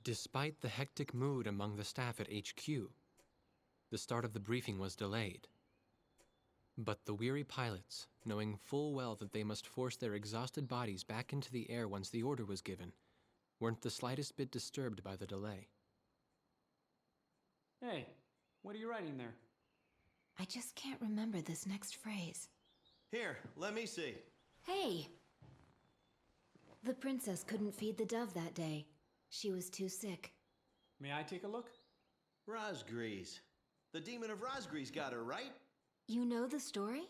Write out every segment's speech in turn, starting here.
Despite the hectic mood among the staff at HQ, the start of the briefing was delayed. But the weary pilots, knowing full well that they must force their exhausted bodies back into the air once the order was given, weren't the slightest bit disturbed by the delay. Hey, what are you writing there? I just can't remember this next phrase. Here, let me see. Hey! The princess couldn't feed the dove that day. She was too sick. May I take a look? Razgriz. The demon of Razgriz got her, right? You know the story?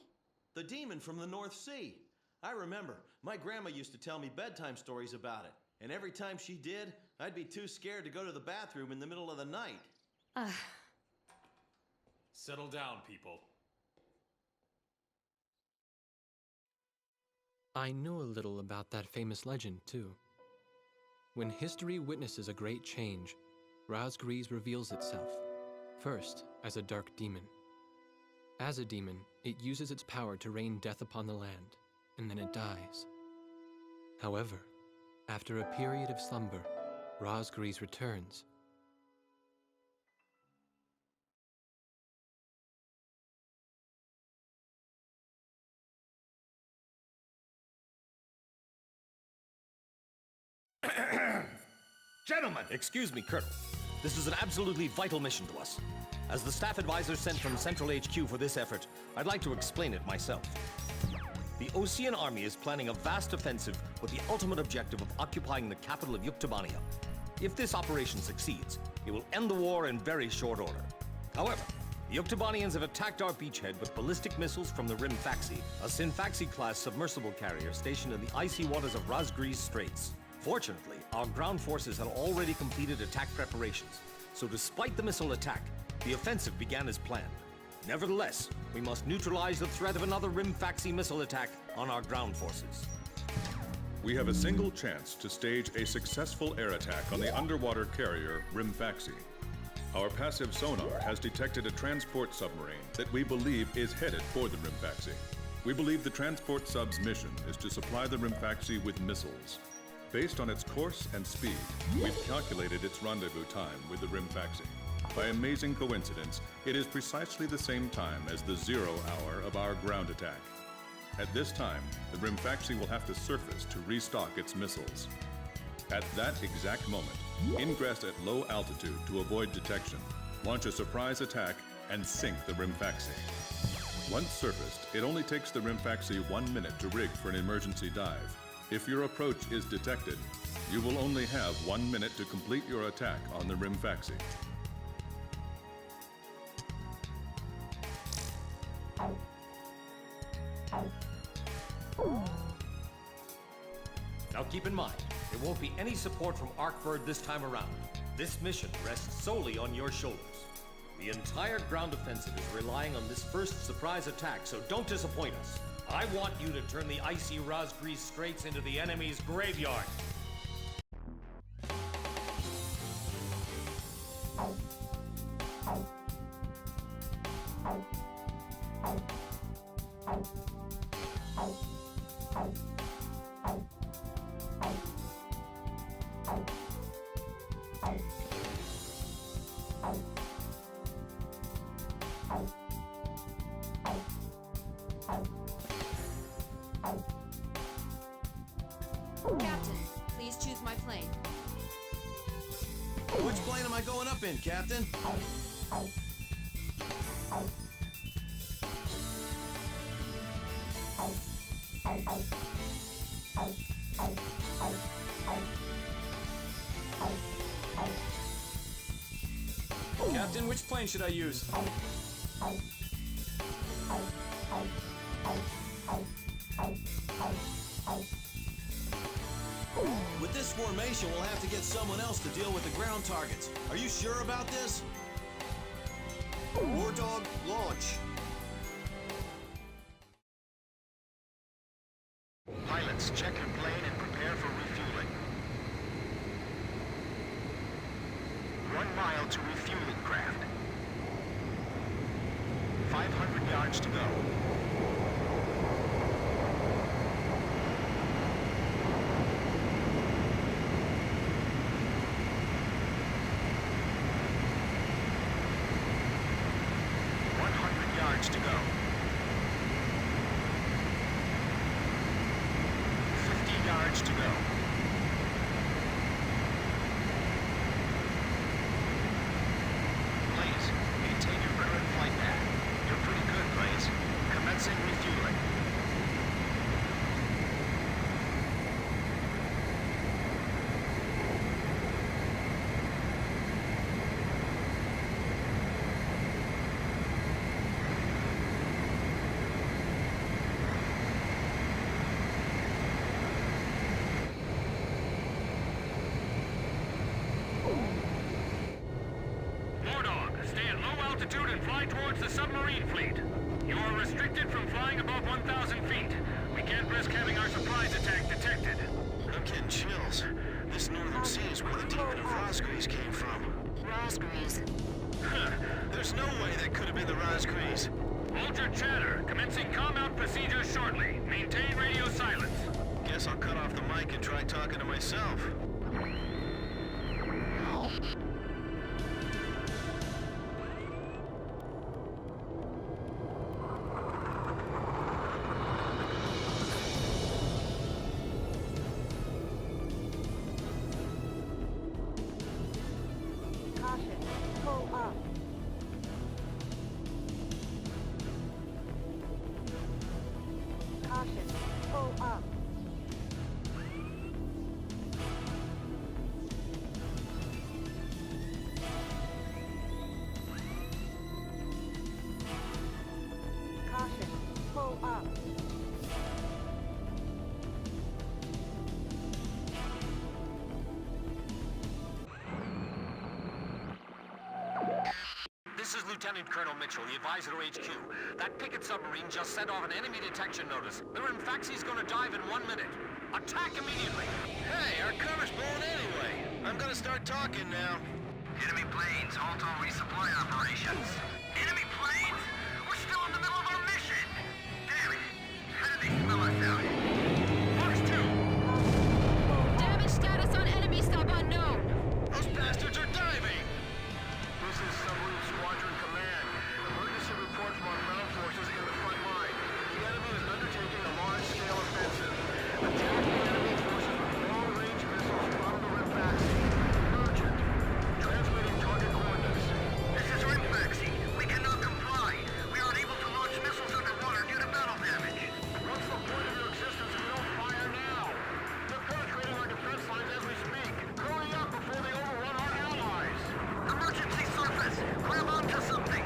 The demon from the North Sea. I remember. My grandma used to tell me bedtime stories about it. And every time she did, I'd be too scared to go to the bathroom in the middle of the night. Settle down, people. I knew a little about that famous legend, too. When history witnesses a great change, Razgriz reveals itself, first as a dark demon. As a demon, it uses its power to rain death upon the land, and then it dies. However, after a period of slumber, Razgriz returns. Gentlemen! Excuse me, Colonel. This is an absolutely vital mission to us. As the staff advisor sent from Central HQ for this effort, I'd like to explain it myself. The Osean Army is planning a vast offensive with the ultimate objective of occupying the capital of Yuktobania. If this operation succeeds, it will end the war in very short order. However, the Yuktobanians have attacked our beachhead with ballistic missiles from the Rimfaxi, a Sinfaxi-class submersible carrier stationed in the icy waters of Razgriz Straits. Fortunately, our ground forces had already completed attack preparations, so despite the missile attack, the offensive began as planned. Nevertheless, we must neutralize the threat of another Rimfaxi missile attack on our ground forces. We have a single chance to stage a successful air attack on the underwater carrier Rimfaxi. Our passive sonar has detected a transport submarine that we believe is headed for the Rimfaxi. We believe the transport sub's mission is to supply the Rimfaxi with missiles. Based on its course and speed, we've calculated its rendezvous time with the Rimfaxi. By amazing coincidence, it is precisely the same time as the 0 hour of our ground attack. At this time, the Rimfaxi will have to surface to restock its missiles. At that exact moment, ingress at low altitude to avoid detection, launch a surprise attack, and sink the Rimfaxi. Once surfaced, it only takes the Rimfaxi 1 minute to rig for an emergency dive. If your approach is detected, you will only have 1 minute to complete your attack on the Rimfaxi. Now keep in mind, there won't be any support from Arkbird this time around. This mission rests solely on your shoulders. The entire ground offensive is relying on this first surprise attack, so don't disappoint us. I want you to turn the icy Razgriz Straits into the enemy's graveyard. Captain, please choose my plane. Which plane am I going up in, Captain? Captain, which plane should I use? With this formation, we'll have to get someone else to deal with the ground targets. Are you sure about this? War Dog, launch. Pilots, check your plane and prepare for refueling. 1 mile to refueling craft. 500 yards to go. altitude and fly towards the submarine fleet. You are restricted from flying above 1,000 feet. We can't risk having our surprise attack detected. I'm getting chills. This northern sea is where the demon of Razgriz came from. Razgriz. Huh. There's no way that could have been the Razgriz. Hold your chatter. Commencing comm-out procedures shortly. Maintain radio silence. Guess I'll cut off the mic and try talking to myself. Caution, pull up. Caution, pull up. Caution, pull up. This is Lieutenant Colonel Mitchell, the advisor to HQ. That picket submarine just sent off an enemy detection notice. The Rimfaxi's gonna dive in 1 minute. Attack immediately! Hey, our cover's blown anyway. I'm gonna start talking now. Enemy planes, halt all resupply operations. Enemy planes? We're still in the middle of our mission! Damn it! How did they smell us out? Fox 2! Damage status on enemy sub unknown. Those bastards are diving! This is Submarine Squadron Command. Emergency report from our ground forces in the front line. The enemy is undertaking a large-scale offensive. Attack the enemy forces with long-range missiles from the Rimfaxi. Urgent. Transmitting target coordinates. This is Rimfaxi. We cannot comply. We are unable to launch missiles underwater due to battle damage. What's the point of your existence if we don't fire now? They're penetrating our defense lines as we speak. Hurry up before they overrun our allies! Emergency surface! Grab onto something!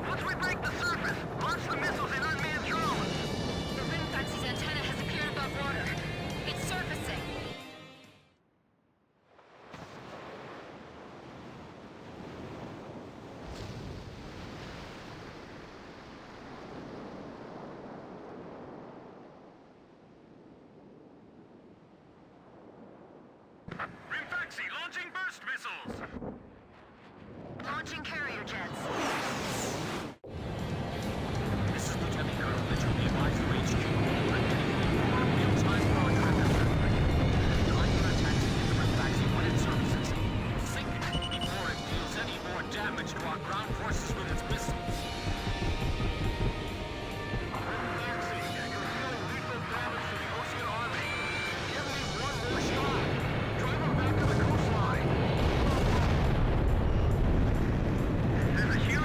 Once we break the surface, launch the missiles in unmanned drones! The Rimfaxi's antenna has appeared above water. It's surfacing. Rimfaxi launching burst missiles! Launching carrier jets. This is Lieutenant Colonel Mitchell, the advisor to HQ. I'm getting real-time power tracker satellite. Time for attacks to the Rimfaxi when it surfaces. Sink it before it deals any more damage to our ground forces with its missiles. Rimfaxi, you're dealing lethal damage to the Ocean Army. Give me one more shot! Drive them back to the coastline! There's a huge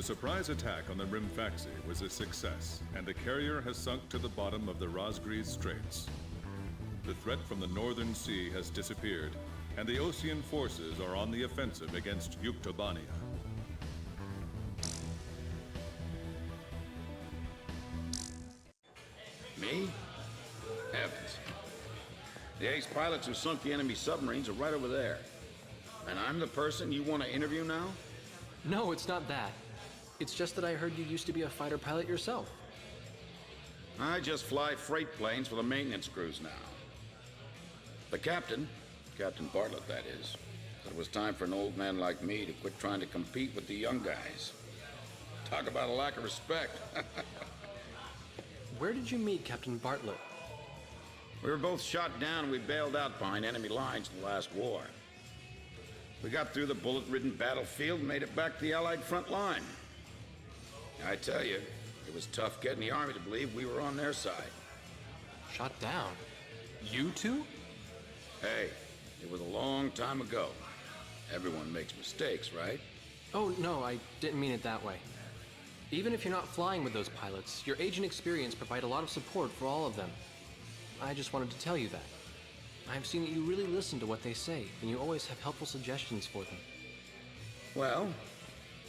The surprise attack on the Rimfaxi was a success, and the carrier has sunk to the bottom of the Razgriz Straits. The threat from the northern sea has disappeared, and the Osean forces are on the offensive against Yuktobania. Me? Heavens. The ace pilots who sunk the enemy submarines are right over there. And I'm the person you want to interview now? No, it's not that. It's just that I heard you used to be a fighter pilot yourself. I just fly freight planes for the maintenance crews now. The captain, Captain Bartlett that is, said it was time for an old man like me to quit trying to compete with the young guys. Talk about a lack of respect. Where did you meet Captain Bartlett? We were both shot down and we bailed out behind enemy lines in the last war. We got through the bullet-ridden battlefield and made it back to the Allied front line. I tell you, it was tough getting the Army to believe we were on their side. Shot down? You two? Hey, it was a long time ago. Everyone makes mistakes, right? Oh, no, I didn't mean it that way. Even if you're not flying with those pilots, your age and experience provide a lot of support for all of them. I just wanted to tell you that. I've seen that you really listen to what they say, and you always have helpful suggestions for them. Well,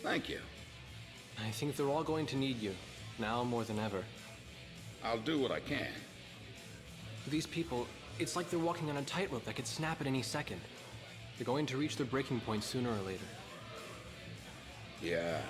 thank you. I think they're all going to need you, now more than ever. I'll do what I can. These people, it's like they're walking on a tightrope that could snap at any second. They're going to reach their breaking point sooner or later. Yeah.